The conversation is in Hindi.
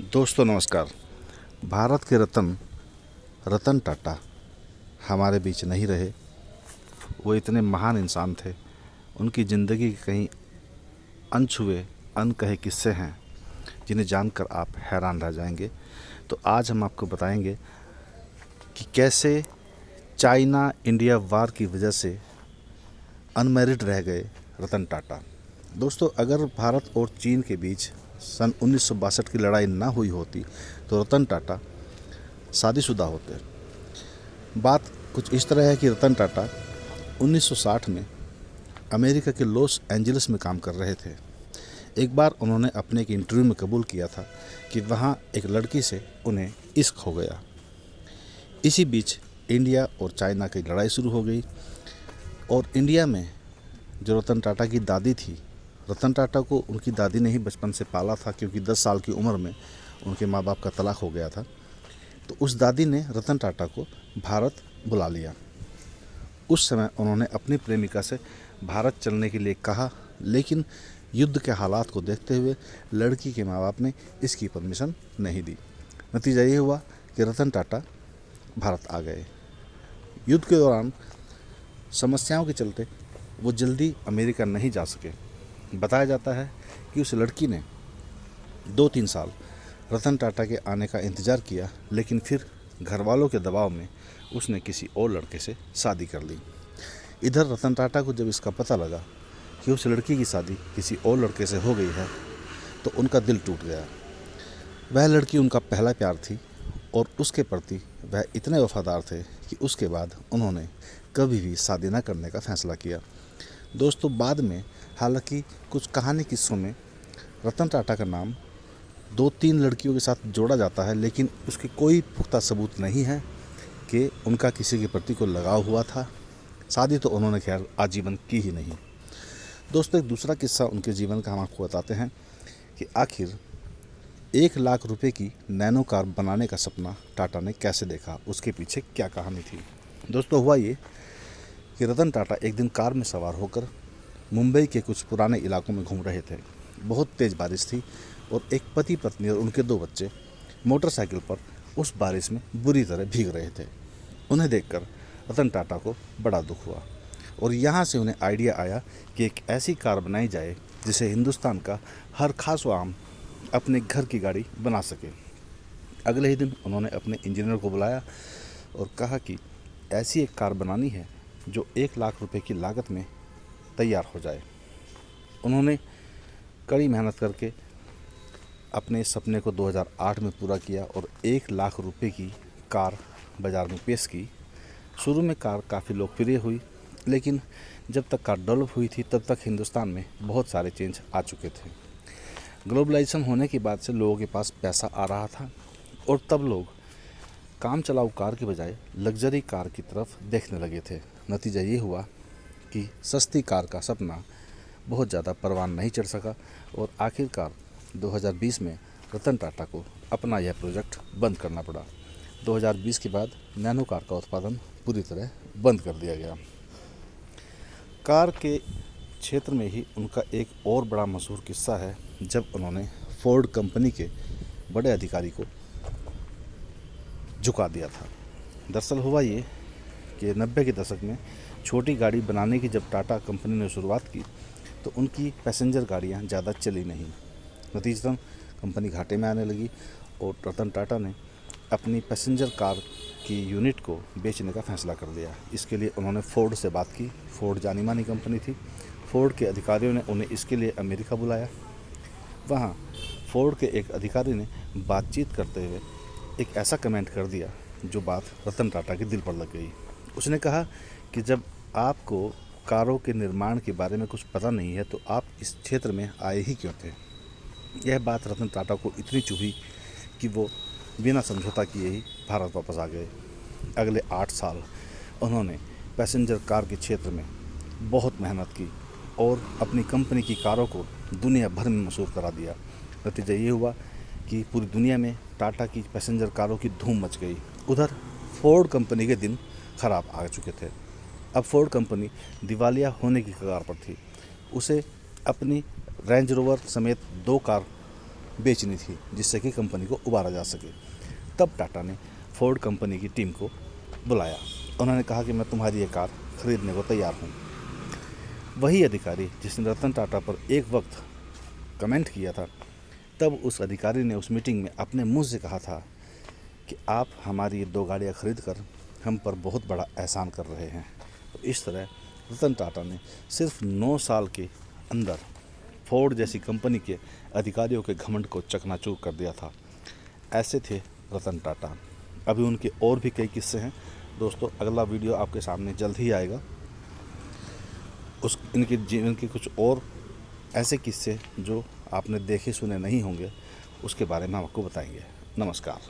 दोस्तों नमस्कार। भारत के रतन रतन टाटा हमारे बीच नहीं रहे। वो इतने महान इंसान थे, उनकी ज़िंदगी के कहीं अनछुए अनकहे किस्से हैं जिन्हें जानकर आप हैरान रह जाएंगे। तो आज हम आपको बताएंगे कि कैसे चाइना इंडिया वार की वजह से अनमैरिड रह गए रतन टाटा। दोस्तों, अगर भारत और चीन के बीच सन 1962 की लड़ाई ना हुई होती तो रतन टाटा शादीशुदा होते। बात कुछ इस तरह है कि रतन टाटा 1960 में अमेरिका के लॉस एंजलिस में काम कर रहे थे। एक बार उन्होंने अपने एक इंटरव्यू में कबूल किया था कि वहाँ एक लड़की से उन्हें इश्क हो गया। इसी बीच इंडिया और चाइना की लड़ाई शुरू हो गई और इंडिया में जो रतन टाटा की दादी थी, रतन टाटा को उनकी दादी ने ही बचपन से पाला था, क्योंकि 10 साल की उम्र में उनके माँ बाप का तलाक हो गया था। तो उस दादी ने रतन टाटा को भारत बुला लिया। उस समय उन्होंने अपनी प्रेमिका से भारत चलने के लिए कहा, लेकिन युद्ध के हालात को देखते हुए लड़की के माँ बाप ने इसकी परमिशन नहीं दी। नतीजा ये हुआ कि रतन टाटा भारत आ गए। युद्ध के दौरान समस्याओं के चलते वो जल्दी अमेरिका नहीं जा सके। बताया जाता है कि उस लड़की ने 2-3 साल रतन टाटा के आने का इंतज़ार किया, लेकिन फिर घर वालों के दबाव में उसने किसी और लड़के से शादी कर ली। इधर रतन टाटा को जब इसका पता लगा कि उस लड़की की शादी किसी और लड़के से हो गई है तो उनका दिल टूट गया। वह लड़की उनका पहला प्यार थी और उसके प्रति वह इतने वफादार थे कि उसके बाद उन्होंने कभी भी शादी न करने का फैसला किया। दोस्तों, बाद में हालांकि कुछ कहानी किस्सों में रतन टाटा का नाम 2-3 लड़कियों के साथ जोड़ा जाता है, लेकिन उसके कोई पुख्ता सबूत नहीं है कि उनका किसी के प्रति कोई लगाव हुआ था। शादी तो उन्होंने खैर आजीवन की ही नहीं। दोस्तों, एक दूसरा किस्सा उनके जीवन का हम आपको बताते हैं कि आखिर 1 लाख रुपए की नैनो कार बनाने का सपना टाटा ने कैसे देखा, उसके पीछे क्या कहानी थी। दोस्तों, हुआ ये कि रतन टाटा एक दिन कार में सवार होकर मुंबई के कुछ पुराने इलाकों में घूम रहे थे। बहुत तेज़ बारिश थी और एक पति पत्नी और उनके 2 बच्चे मोटरसाइकिल पर उस बारिश में बुरी तरह भीग रहे थे। उन्हें देखकर रतन टाटा को बड़ा दुख हुआ और यहाँ से उन्हें आइडिया आया कि एक ऐसी कार बनाई जाए जिसे हिंदुस्तान का हर खास व आम अपने घर की गाड़ी बना सके। अगले ही दिन उन्होंने अपने इंजीनियर को बुलाया और कहा कि ऐसी एक कार बनानी है जो 1 लाख रुपए की लागत में तैयार हो जाए। उन्होंने कड़ी मेहनत करके अपने सपने को 2008 में पूरा किया और 1 लाख रुपए की कार बाज़ार में पेश की। शुरू में कार काफ़ी लोकप्रिय हुई, लेकिन जब तक कार डेवलप हुई थी तब तक हिंदुस्तान में बहुत सारे चेंज आ चुके थे। ग्लोबलाइजेशन होने के बाद से लोगों के पास पैसा आ रहा था और तब लोग काम चलाऊ कार के बजाय लग्जरी कार की तरफ देखने लगे थे। नतीजा ये हुआ कि सस्ती कार का सपना बहुत ज़्यादा परवान नहीं चढ़ सका और आखिरकार 2020 में रतन टाटा को अपना यह प्रोजेक्ट बंद करना पड़ा। 2020 के बाद नैनो कार का उत्पादन पूरी तरह बंद कर दिया गया। कार के क्षेत्र में ही उनका एक और बड़ा मशहूर किस्सा है, जब उन्होंने फोर्ड कंपनी के बड़े अधिकारी को झुका दिया था। दरअसल हुआ ये कि 90 के दशक में छोटी गाड़ी बनाने की जब टाटा कंपनी ने शुरुआत की तो उनकी पैसेंजर गाड़ियां ज़्यादा चली नहीं। नतीजतन कंपनी घाटे में आने लगी और रतन टाटा ने अपनी पैसेंजर कार की यूनिट को बेचने का फैसला कर लिया। इसके लिए उन्होंने फोर्ड से बात की। फोर्ड जानी मानी कंपनी थी। फोर्ड के अधिकारियों ने उन्हें इसके लिए अमेरिका बुलाया। वहाँ फोर्ड के एक अधिकारी ने बातचीत करते हुए एक ऐसा कमेंट कर दिया जो बात रतन टाटा के दिल पर लग गई। उसने कहा कि जब आपको कारों के निर्माण के बारे में कुछ पता नहीं है तो आप इस क्षेत्र में आए ही क्यों थे। यह बात रतन टाटा को इतनी चुभी कि वो बिना समझौता किए ही भारत वापस आ गए। अगले 8 साल उन्होंने पैसेंजर कार के क्षेत्र में बहुत मेहनत की और अपनी कंपनी की कारों को दुनिया भर में मशहूर करा दिया। नतीजा ये हुआ कि पूरी दुनिया में टाटा की पैसेंजर कारों की धूम मच गई। उधर फोर्ड कंपनी के दिन खराब आ चुके थे। अब फोर्ड कंपनी दिवालिया होने की कगार पर थी। उसे अपनी रेंज रोवर समेत 2 कार बेचनी थी, जिससे कि कंपनी को उबारा जा सके। तब टाटा ने फोर्ड कंपनी की टीम को बुलाया। उन्होंने कहा कि मैं तुम्हारी ये कार खरीदने को तैयार हूँ। वही अधिकारी जिसने रतन टाटा पर एक वक्त कमेंट किया था, तब उस अधिकारी ने उस मीटिंग में अपने मुंह से कहा था कि आप हमारी ये 2 गाड़ियाँ खरीद कर हम पर बहुत बड़ा एहसान कर रहे हैं। तो इस तरह रतन टाटा ने सिर्फ 9 साल के अंदर फोर्ड जैसी कंपनी के अधिकारियों के घमंड को चकनाचूर कर दिया था। ऐसे थे रतन टाटा। अभी उनके और भी कई किस्से हैं दोस्तों। अगला वीडियो आपके सामने जल्द ही आएगा। इनके जीवन के कुछ और ऐसे किस्से जो आपने देखे सुने नहीं होंगे, उसके बारे में हम आपको बताएंगे। नमस्कार।